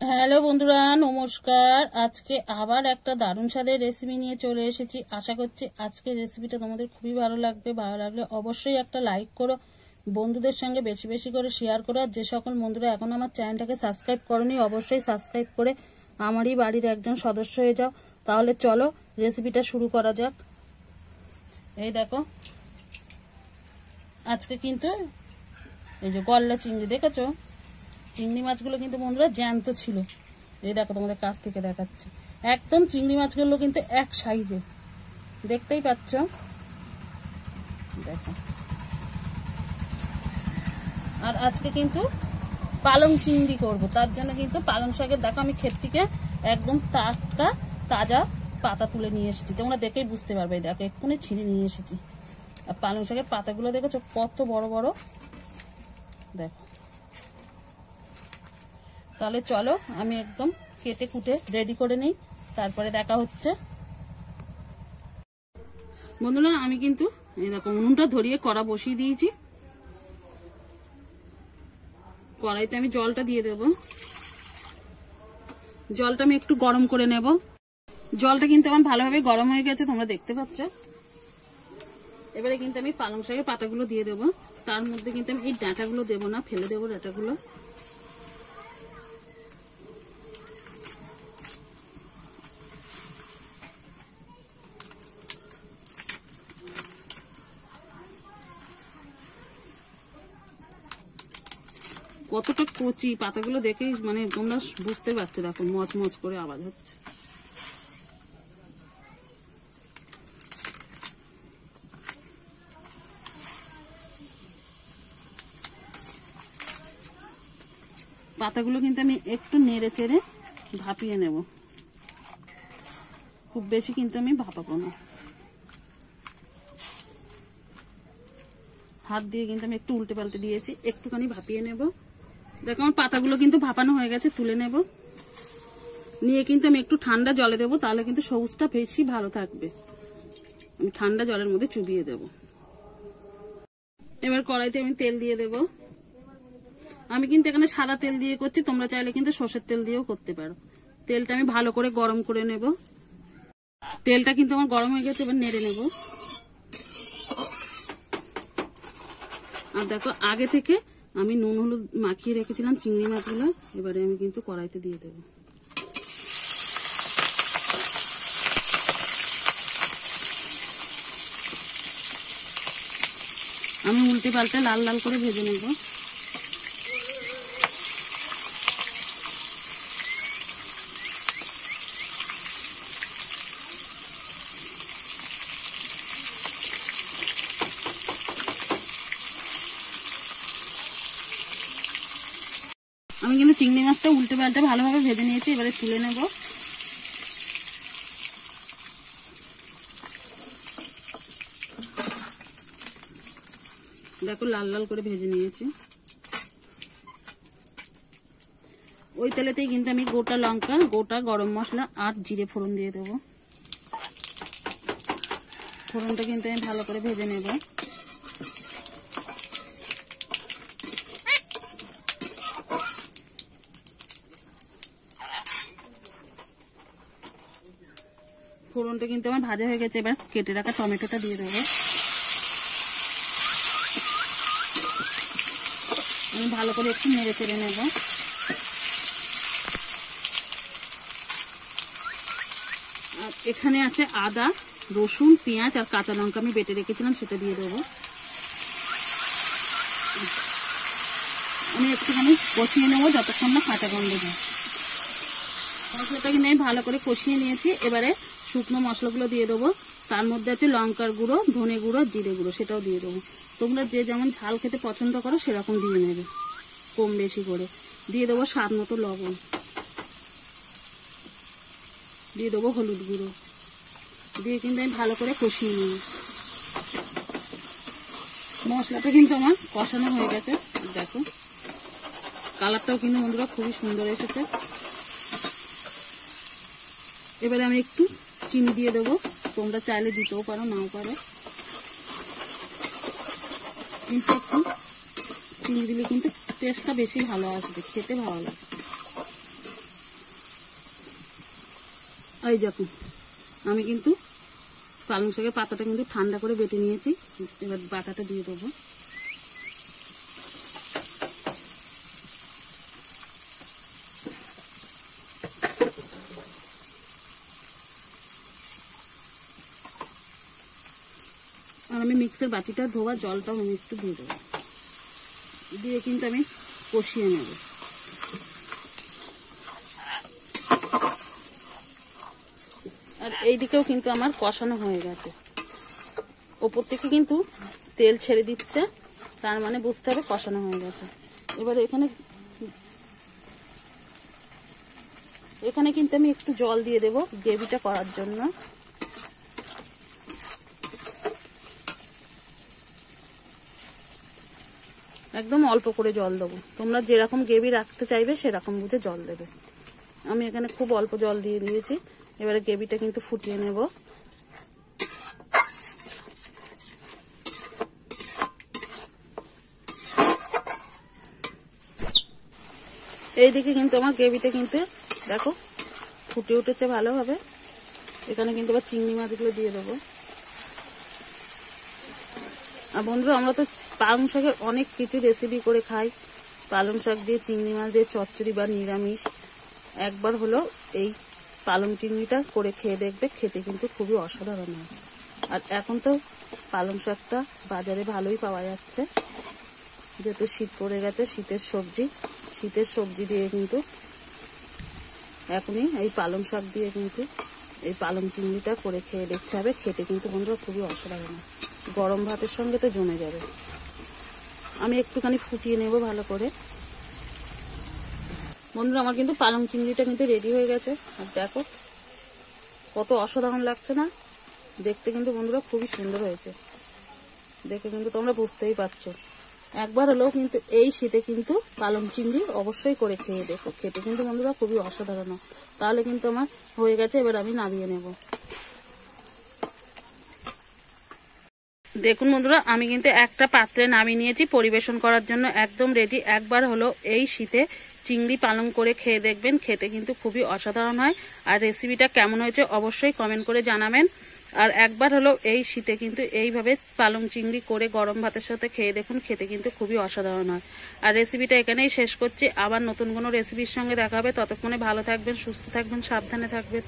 Hello বন্ধুরা, নমস্কার। আজকে আবার একটা দারুণ স্বাদের রেসিপি নিয়ে চলে এসেছি। আশা করছি আজকের রেসিপিটা তোমাদের খুবই ভালো লাগবে। ভালো লাগলে অবশ্যই একটা লাইক করো, বন্ধুদের সঙ্গে বেশি বেশি করে শেয়ার করো। আর যে সকল বন্ধুরা এখন আমার চ্যানেলটাকে সাবস্ক্রাইব করোনি, অবশ্যই সাবস্ক্রাইব করে আমারই বাড়ির একজন সদস্য হয়ে যাও। তাহলে চলো রেসিপিটা শুরু করা যাক। এই দেখো, আজকে কিন্তু এই যে গলদা চিংড়ি দেখেছো, চিংড়ি মাছগুলো কিন্তু বন্ধুরা জ্যান্ত ছিল। এই দেখো, তোমাদের কাছ থেকে দেখাচ্ছি, একদম চিংড়ি মাছগুলো কিন্তু এক সাইজে, দেখতেই পাচ্ছ। দেখো, আর আজকে কিন্তু পালং চিংড়ি করব, তার জন্য কিন্তু পালং শাকের দেখো আমি ক্ষেত থেকে একদম টাটকা তাজা পাতা তুলে নিয়ে এসেছি। তোমরা দেখেই বুঝতে পারবে। দেখো, এক্ষুনি ছিঁড়ে নিয়ে এসেছি। আর পালং শাকের পাতাগুলো দেখেছো কত বড় বড়। দেখো, তাহলে চলো আমি একদম কেটে কুটে রেডি করে নিই, তারপরে দেখা হচ্ছে। বন্ধুরা, আমি কিন্তু এই দেখো উনুনটা ধরিয়ে কড়া বসিয়ে দিয়েছি। কড়াইতে আমি জলটা দিয়ে দেব। জলটা আমি একটু গরম করে নেব। জলটা কিন্তু আমার ভালোভাবে গরম হয়ে গেছে, তোমরা দেখতে পাচ্ছ। এবারে কিন্তু আমি পালং শাকের পাতাগুলো দিয়ে দেব। তার মধ্যে কিন্তু আমি এই ডাঁটাগুলো দেবো না, ফেলে দেবো ডাঁটাগুলো। কতটা কচি পাতাগুলো দেখেই মানে তোমরা বুঝতে পারছো। দেখো, মচমচ করে আওয়াজ হচ্ছে। পাতাগুলো কিন্তু আমি একটু নেড়ে চেড়ে ভাপিয়ে নেব, খুব বেশি কিন্তু আমি ভাপাবো না। হাত দিয়ে কিন্তু আমি একটু উল্টে পাল্টে দিয়েছি, একটুখানি ভাপিয়ে নেব। দেখো, আমার পাতাগুলো কিন্তু ভাপানো হয়ে গেছে, তুলে নেব। নিয়ে কিন্তু আমি একটু ঠান্ডা জলে দেবো, তাহলে কিন্তু সবুজটা বেশি ভালো থাকবে। আমি ঠান্ডা জলের মধ্যে চুবিয়ে দেব। এবার কড়াইতে আমি তেল দিয়ে দেব। আমি কিন্তু এখানে সাদা তেল দিয়ে করছি, তোমরা চাইলে কিন্তু সর্ষের তেল দিয়েও করতে পারো। তেলটা আমি ভালো করে গরম করে নেব। তেলটা কিন্তু আমার গরম হয়ে গেছে, এবার নেড়ে নেব। আর দেখো, আগে থেকে আমি নুন হলুদ মাখিয়ে রেখেছিলাম চিংড়ি মাছগুলো, এবারে আমি কিন্তু কড়াইতে দিয়ে দেব। আমি উল্টে পাল্টে লাল লাল করে ভেজে নেব। আমি কিন্তু চিংড়ি মাছটা উল্টে পাল্টে ভালোভাবে ভেজে নিয়েছি, এবারে তুলে নেব। দেখো, লাল লাল করে ভেজে নিয়েছি। ওই তেলেতেই কিন্তু আমি গোটা লঙ্কা, গোটা গরম মশলা আর জিরে ফোড়ন দিয়ে দেব। ফোড়নটা কিন্তু আমি ভালো করে ভেজে নেব। ফোড়নটা কিন্তু আমার ভাজা হয়ে গেছে, এবার কেটে রাখা টমেটোটা দিয়ে দেবো। আমি ভালো করে একটু নেড়ে চেড়ে নেব। আর এখানে আছে আদা, রসুন, পেঁয়াজ আর কাঁচা লঙ্কা আমি বেটে রেখেছিলাম, সেটা দিয়ে দেবো। আমি একটুখানি কষিয়ে নেবো যতক্ষণ না কাঁচা গন্ধ যায়। মশলাটা কিন্তু আমি ভালো করে কষিয়ে নিয়েছি। এবারে শুকনো মশলাগুলো দিয়ে দেবো। তার মধ্যে আছে লঙ্কার গুঁড়ো, ধনে গুঁড়ো, জিরে গুঁড়ো, সেটাও দিয়ে দেবো। তোমরা যে যেমন ঝাল খেতে পছন্দ করো সেরকম দিয়ে নেবে, কম বেশি করে। দিয়ে দেবো স্বাদ মতো লবণ, দিয়ে দেবো হলুদ গুঁড়ো, দিয়ে কিন্তু আমি ভালো করে কষিয়ে নেব। মশলাটা কিন্তু আমার কষানো হয়ে গেছে। দেখো, কালারটাও কিন্তু বন্ধুরা খুবই সুন্দর এসেছে। এবারে আমি একটু চিনি দিয়ে দেবো, তোমরা চাইলে দিতেও পারো, নাও পারো, কিন্তু একটু চিনি দিলে কিন্তু টেস্টটা বেশি ভালো আসবে, খেতে ভালো লাগে। এই দেখুন আমি কিন্তু পালং শাকের পাতাটা কিন্তু ঠান্ডা করে বেটে নিয়েছি। এবার বাটাটা দিয়ে দেবো। আর আমি মিক্সের বাটিটা ধোয়া জলটাও আমি একটু দিয়ে দেবো, দিয়ে কিন্তু আমি কষিয়ে নেব। আর এইদিকেও কিন্তু আমার কষানো হয়ে গেছে, ওপর থেকে কিন্তু তেল ছেড়ে দিচ্ছে, তার মানে বুঝতে হবে কষানো হয়ে গেছে। এবার এখানে কিন্তু আমি একটু জল দিয়ে দেবো গ্রেভিটা করার জন্য। একদম অল্প করে জল দেবো, তোমরা যেরকম গ্রেভি রাখতে চাইবে সেরকম বুঝে জল দেবে। আমি এখানে খুব অল্প জল দিয়ে দিয়েছি। এবারে গ্রেভিটা কিন্তু ফুটিয়ে নেব। এইদিকে কিন্তু আমার গ্রেভিটা কিন্তু দেখো ফুটে উঠেছে ভালোভাবে। এখানে কিন্তু আবার চিংড়ি মাছগুলো দিয়ে দেবো। আর বন্ধুরা, আমরা তো পালং শাকের অনেক কিছু রেসিপি করে খাই, পালং শাক দিয়ে চিংড়ি মাছ দিয়ে চচ্চড়ি বা নিরামিষ। একবার হলো এই পালং চিংড়িটা করে খেয়ে দেখবে, খেতে কিন্তু খুবই অসাধারণ হয়। আর এখন তো পালং শাকটা বাজারে ভালোই পাওয়া যাচ্ছে, যেহেতু শীত পড়ে গেছে। শীতের সবজি দিয়ে কিন্তু এখনই এই পালং শাক দিয়ে কিন্তু এই পালং চিংড়িটা করে খেয়ে দেখতে হবে, খেতে কিন্তু বন্ধুরা খুবই অসাধারণ হয়। গরম ভাতের সঙ্গে তো জমে যাবে। আমি একটুখানি ফুটিয়ে নেব ভালো করে। বন্ধুরা, আমার কিন্তু পালং চিংড়িটা কিন্তু রেডি হয়ে গেছে। আর দেখো কত অসাধারণ লাগছে না দেখতে, কিন্তু বন্ধুরা খুবই সুন্দর হয়েছে। দেখে কিন্তু তোমরা বুঝতেই পারছো। একবার হলেও কিন্তু এই শীতে কিন্তু পালং চিংড়ি অবশ্যই করে খেয়ে দেখো, খেতে কিন্তু বন্ধুরা খুবই অসাধারণ। তাহলে কিন্তু আমার হয়ে গেছে, এবার আমি নামিয়ে নেব। দেখুন বন্ধুরা, আমি কিন্তু একটা পাত্রে নামিয়ে নিয়েছি পরিবেশন করার জন্য, একদম রেডি। একবার হলো এই শীতে চিংড়ি পালং করে খেয়ে দেখবেন, খেতে কিন্তু খুবই অসাধারণ হয়। আর রেসিপিটা কেমন হয়েছে অবশ্যই কমেন্ট করে জানাবেন। আর একবার হলো এই শীতে কিন্তু এইভাবে পালং চিংড়ি করে গরম ভাতের সাথে খেয়ে দেখুন, খেতে কিন্তু খুবই অসাধারণ হয়। আর রেসিপিটা এখানেই শেষ করছি, আবার নতুন কোনো রেসিপির সঙ্গে দেখা হবে। ততক্ষণে ভালো থাকবেন, সুস্থ থাকবেন, সাবধানে থাকবেন।